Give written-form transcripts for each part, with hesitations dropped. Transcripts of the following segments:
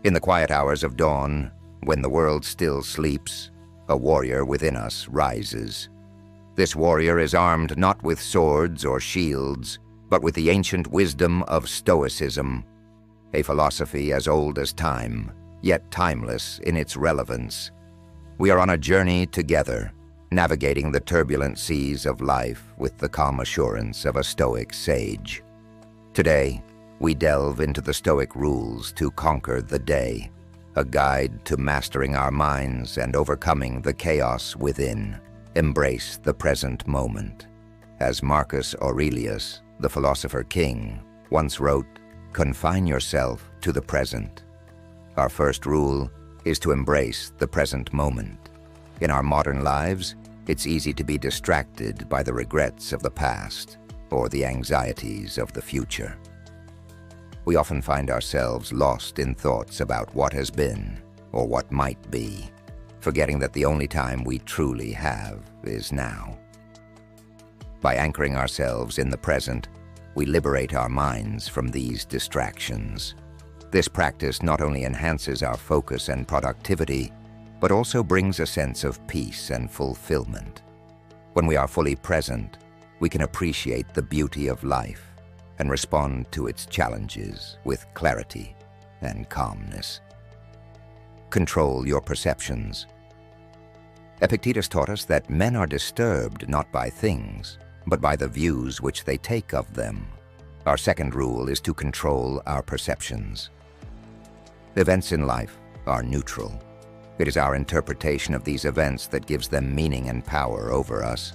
In the quiet hours of dawn, when the world still sleeps, a warrior within us rises. This warrior is armed not with swords or shields, but with the ancient wisdom of Stoicism, a philosophy as old as time, yet timeless in its relevance. We are on a journey together, navigating the turbulent seas of life with the calm assurance of a Stoic sage. Today, we delve into the Stoic rules to conquer the day, a guide to mastering our minds and overcoming the chaos within. Embrace the present moment. As Marcus Aurelius, the philosopher king, once wrote, "Confine yourself to the present." Our first rule is to embrace the present moment. In our modern lives, it's easy to be distracted by the regrets of the past or the anxieties of the future. We often find ourselves lost in thoughts about what has been or what might be, forgetting that the only time we truly have is now. By anchoring ourselves in the present, we liberate our minds from these distractions. This practice not only enhances our focus and productivity, but also brings a sense of peace and fulfillment. When we are fully present, we can appreciate the beauty of life and respond to its challenges with clarity and calmness. Control your perceptions. Epictetus taught us that men are disturbed not by things, but by the views which they take of them. Our second rule is to control our perceptions. Events in life are neutral. It is our interpretation of these events that gives them meaning and power over us.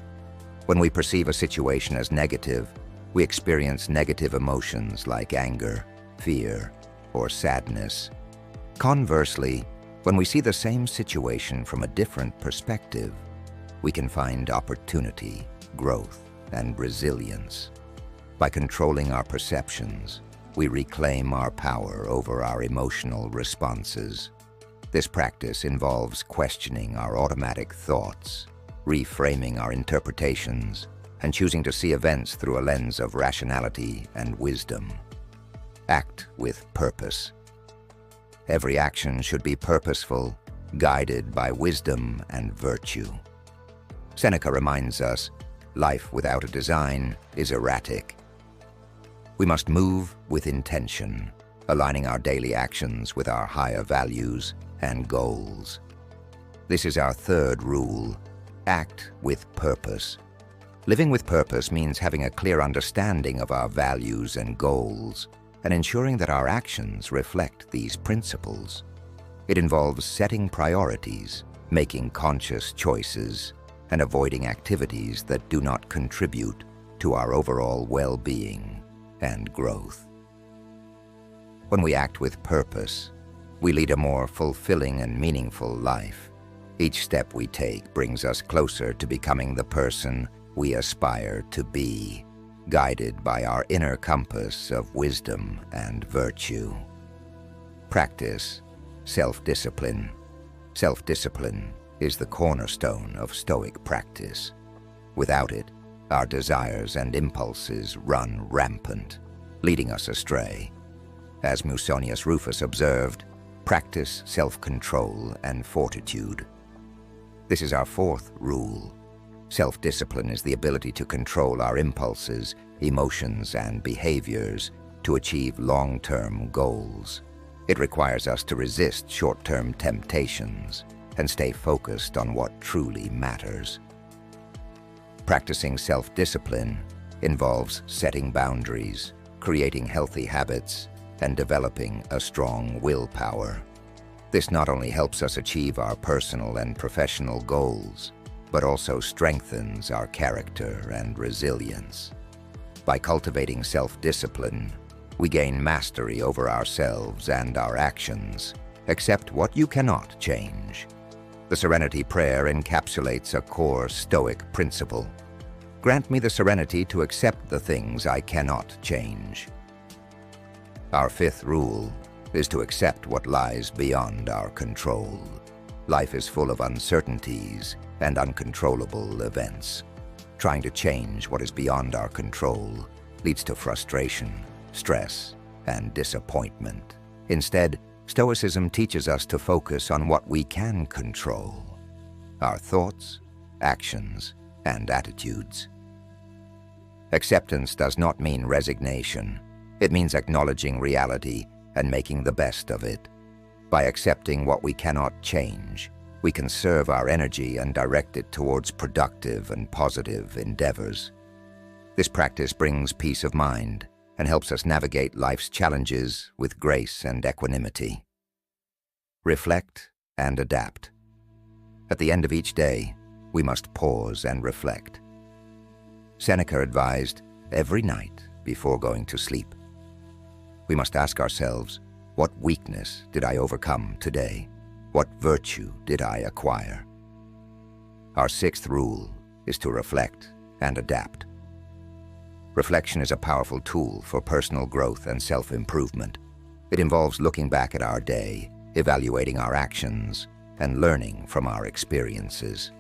When we perceive a situation as negative, we experience negative emotions like anger, fear, or sadness. Conversely, when we see the same situation from a different perspective, we can find opportunity, growth, and resilience. By controlling our perceptions, we reclaim our power over our emotional responses. This practice involves questioning our automatic thoughts, reframing our interpretations, and choosing to see events through a lens of rationality and wisdom. Act with purpose. Every action should be purposeful, guided by wisdom and virtue. Seneca reminds us, life without a design is erratic. We must move with intention, aligning our daily actions with our higher values and goals. This is our third rule: act with purpose. Living with purpose means having a clear understanding of our values and goals, and ensuring that our actions reflect these principles. It involves setting priorities, making conscious choices, and avoiding activities that do not contribute to our overall well-being and growth. When we act with purpose, we lead a more fulfilling and meaningful life. Each step we take brings us closer to becoming the person we aspire to be, guided by our inner compass of wisdom and virtue. Practice self-discipline. Self-discipline is the cornerstone of Stoic practice. Without it, our desires and impulses run rampant, leading us astray. As Musonius Rufus observed, practice self-control and fortitude. This is our fourth rule. Self-discipline is the ability to control our impulses, emotions, and behaviors to achieve long-term goals. It requires us to resist short-term temptations and stay focused on what truly matters. Practicing self-discipline involves setting boundaries, creating healthy habits, and developing a strong willpower. This not only helps us achieve our personal and professional goals, but also strengthens our character and resilience. By cultivating self-discipline, we gain mastery over ourselves and our actions. Accept what you cannot change. The Serenity Prayer encapsulates a core Stoic principle. Grant me the serenity to accept the things I cannot change. Our fifth rule is to accept what lies beyond our control. Life is full of uncertainties and uncontrollable events. Trying to change what is beyond our control leads to frustration, stress, and disappointment. Instead, Stoicism teaches us to focus on what we can control: our thoughts, actions, and attitudes. Acceptance does not mean resignation. It means acknowledging reality and making the best of it. By accepting what we cannot change, we conserve our energy and direct it towards productive and positive endeavors. This practice brings peace of mind and helps us navigate life's challenges with grace and equanimity. Reflect and adapt. At the end of each day, we must pause and reflect. Seneca advised every night before going to sleep. We must ask ourselves, what weakness did I overcome today? What virtue did I acquire? Our sixth rule is to reflect and adapt. Reflection is a powerful tool for personal growth and self-improvement. It involves looking back at our day, evaluating our actions, and learning from our experiences.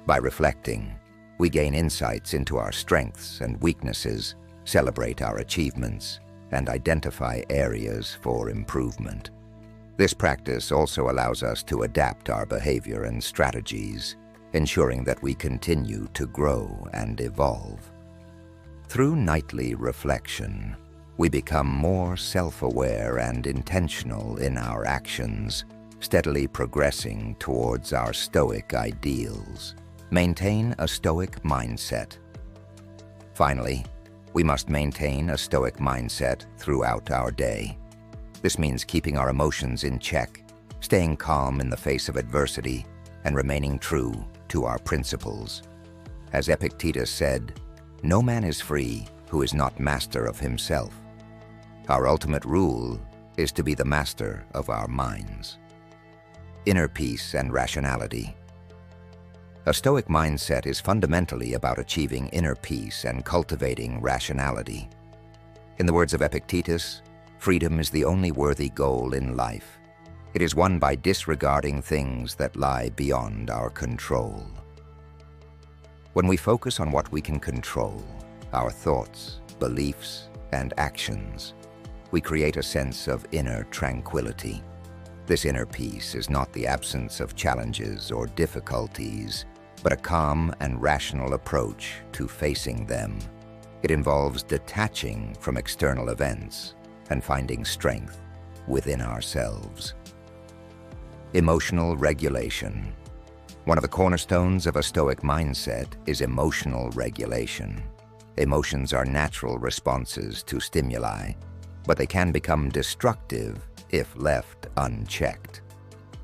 By reflecting, we gain insights into our strengths and weaknesses, celebrate our achievements, and identify areas for improvement. This practice also allows us to adapt our behavior and strategies, ensuring that we continue to grow and evolve. Through nightly reflection, we become more self-aware and intentional in our actions, steadily progressing towards our Stoic ideals. Maintain a Stoic mindset. Finally, we must maintain a Stoic mindset throughout our day. This means keeping our emotions in check, staying calm in the face of adversity, and remaining true to our principles. As Epictetus said, "No man is free who is not master of himself." Our ultimate rule is to be the master of our minds. Inner peace and rationality. A Stoic mindset is fundamentally about achieving inner peace and cultivating rationality. In the words of Epictetus, freedom is the only worthy goal in life. It is won by disregarding things that lie beyond our control. When we focus on what we can control, our thoughts, beliefs, and actions, we create a sense of inner tranquility. This inner peace is not the absence of challenges or difficulties, but a calm and rational approach to facing them. It involves detaching from external events and finding strength within ourselves. Emotional regulation. One of the cornerstones of a Stoic mindset is emotional regulation. Emotions are natural responses to stimuli, but they can become destructive if left unchecked.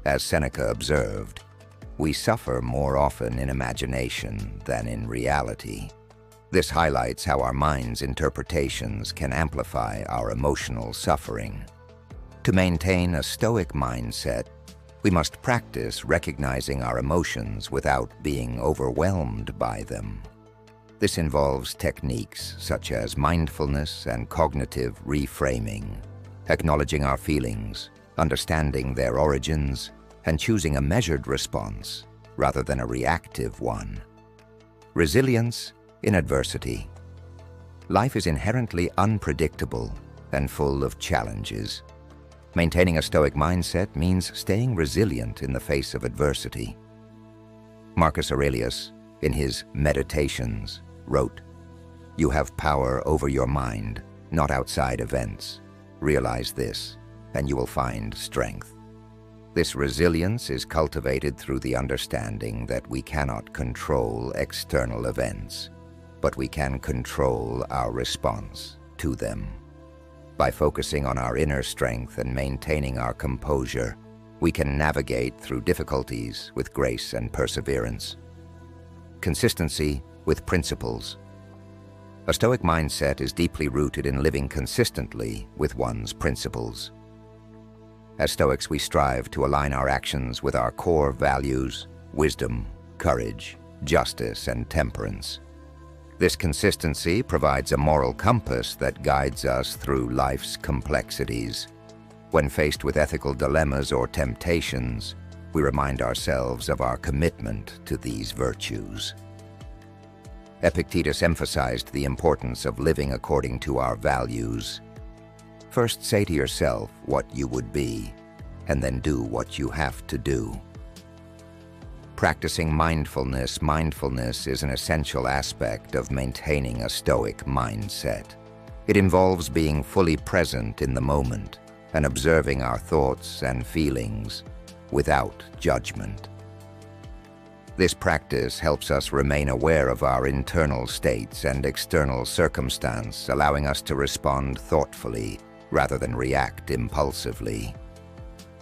As Seneca observed, we suffer more often in imagination than in reality. This highlights how our mind's interpretations can amplify our emotional suffering. To maintain a Stoic mindset, we must practice recognizing our emotions without being overwhelmed by them. This involves techniques such as mindfulness and cognitive reframing, acknowledging our feelings, understanding their origins, and choosing a measured response rather than a reactive one. Resilience in adversity. Life is inherently unpredictable and full of challenges. Maintaining a Stoic mindset means staying resilient in the face of adversity. Marcus Aurelius, in his Meditations, wrote, "You have power over your mind, not outside events. Realize this, and you will find strength." This resilience is cultivated through the understanding that we cannot control external events, but we can control our response to them. By focusing on our inner strength and maintaining our composure, we can navigate through difficulties with grace and perseverance. Consistency with principles. A Stoic mindset is deeply rooted in living consistently with one's principles. As Stoics, we strive to align our actions with our core values: wisdom, courage, justice, and temperance. This consistency provides a moral compass that guides us through life's complexities. When faced with ethical dilemmas or temptations, we remind ourselves of our commitment to these virtues. Epictetus emphasized the importance of living according to our values. First, say to yourself what you would be, and then do what you have to do. Practicing mindfulness is an essential aspect of maintaining a Stoic mindset. It involves being fully present in the moment and observing our thoughts and feelings without judgment. This practice helps us remain aware of our internal states and external circumstance, allowing us to respond thoughtfully rather than react impulsively.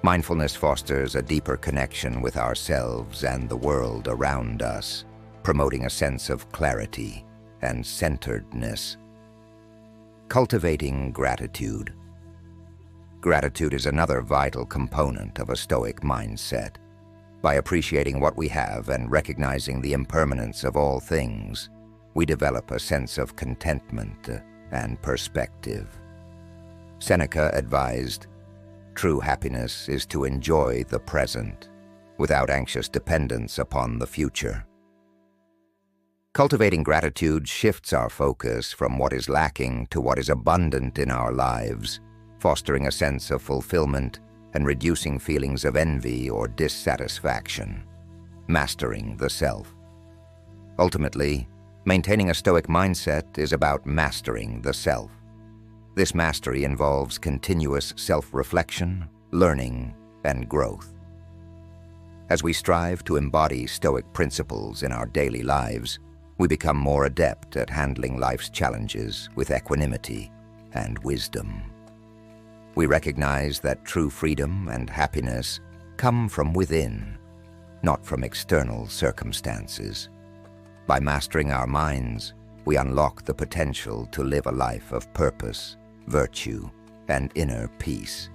Mindfulness fosters a deeper connection with ourselves and the world around us, promoting a sense of clarity and centeredness. Cultivating gratitude. Gratitude is another vital component of a Stoic mindset. By appreciating what we have and recognizing the impermanence of all things, we develop a sense of contentment and perspective. Seneca advised, "True happiness is to enjoy the present, without anxious dependence upon the future." Cultivating gratitude shifts our focus from what is lacking to what is abundant in our lives, fostering a sense of fulfillment and reducing feelings of envy or dissatisfaction. Mastering the self. Ultimately, maintaining a Stoic mindset is about mastering the self. This mastery involves continuous self-reflection, learning, and growth. As we strive to embody Stoic principles in our daily lives, we become more adept at handling life's challenges with equanimity and wisdom. We recognize that true freedom and happiness come from within, not from external circumstances. By mastering our minds, we unlock the potential to live a life of purpose, virtue, and inner peace.